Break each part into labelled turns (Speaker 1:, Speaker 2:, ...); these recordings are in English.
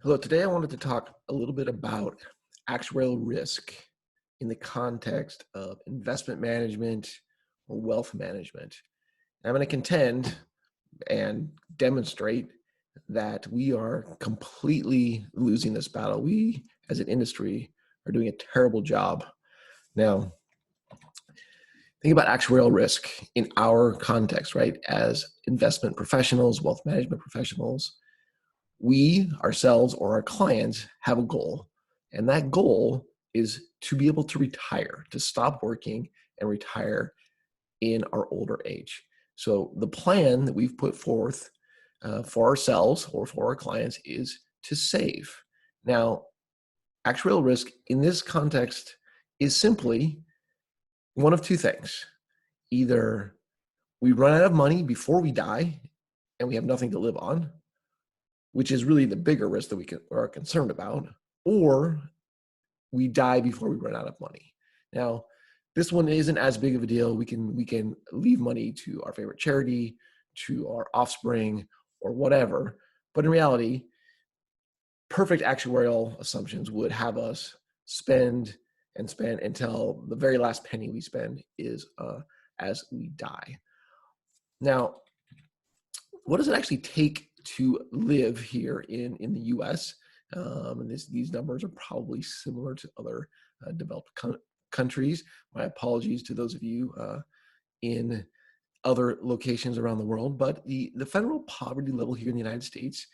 Speaker 1: Hello, today I wanted to talk a little bit about actuarial risk in the context of investment management or wealth management. I'm going to contend and demonstrate that we are completely losing this battle. We, as an industry, are doing a terrible job. Now, think about actuarial risk in our context, right? As investment professionals, wealth management professionals, we ourselves or our clients have a goal, and that goal is to be able to retire, to stop working and retire in our older age. So the plan that we've put forth for ourselves or for our clients is to save. Now, actuarial risk in this context is simply one of two things. Either we run out of money before we die and we have nothing to live on, which is really the bigger risk that we are concerned about, or we die before we run out of money. Now, this one isn't as big of a deal. We can leave money to our favorite charity, to our offspring, or whatever. But in reality, perfect actuarial assumptions would have us spend and spend until the very last penny we spend is as we die. Now, what does it actually take to live here in the U.S.? And these numbers are probably similar to other developed countries. My apologies to those of you in other locations around the world, but the federal poverty level here in the United States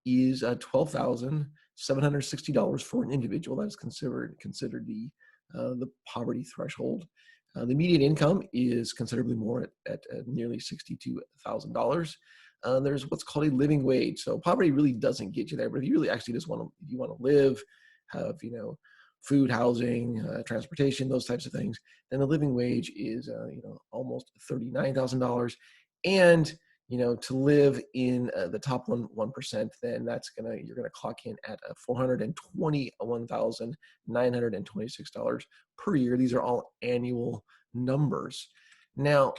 Speaker 1: is $12,760 for an individual. That is considered the poverty threshold. The median income is considerably more at nearly $62,000. There's what's called a living wage. So poverty really doesn't get you there, but if you really actually just want to live, have food, housing, transportation, those types of things, then the living wage is almost $39,000. And to live in the top 1%, then you're gonna clock in at $421,926 per year. These are all annual numbers. Now,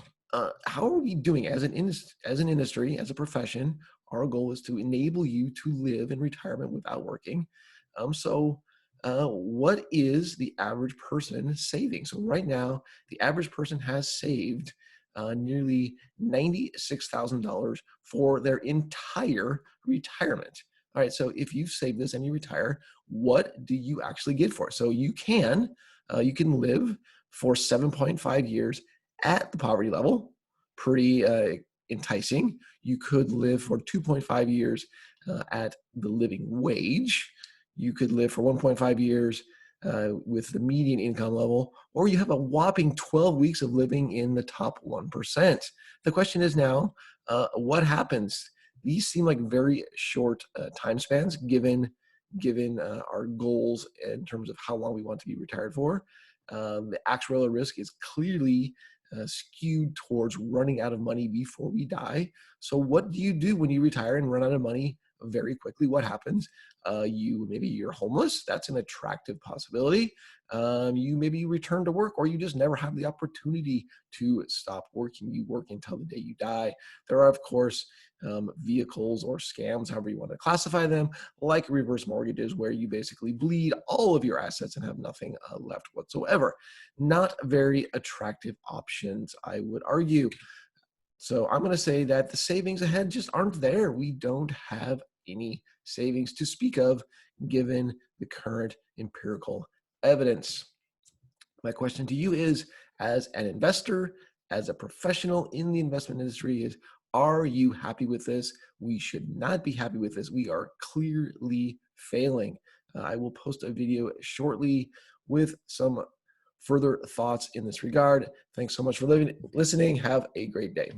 Speaker 1: how are we doing as an industry, as a profession? Our goal is to enable you to live in retirement without working. What is the average person saving? So right now, the average person has saved nearly $96,000 for their entire retirement. All right, so if you save this and you retire, what do you actually get for it? So you can live for 7.5 years at the poverty level, pretty enticing. You could live for 2.5 years at the living wage. You could live for 1.5 years with the median income level, or you have a whopping 12 weeks of living in the top 1%. The question is now, what happens? These seem like very short time spans given our goals in terms of how long we want to be retired for. The actuarial risk is clearly skewed towards running out of money before we die. So what do you do when you retire and run out of money very quickly? What happens? Maybe you're homeless. That's an attractive possibility. You maybe return to work, or you just never have the opportunity to stop working. You work until the day you die. There are, of course, vehicles or scams, however you want to classify them, like reverse mortgages, where you basically bleed all of your assets and have nothing left whatsoever. Not very attractive options, I would argue. So I'm going to say that the savings ahead just aren't there. We don't have any savings to speak of given the current empirical evidence. My question to you is, as an investor, as a professional in the investment industry, is are you happy with this? We should not be happy with this. We are clearly failing. I will post a video shortly with some further thoughts in this regard. Thanks so much for listening. Have a great day.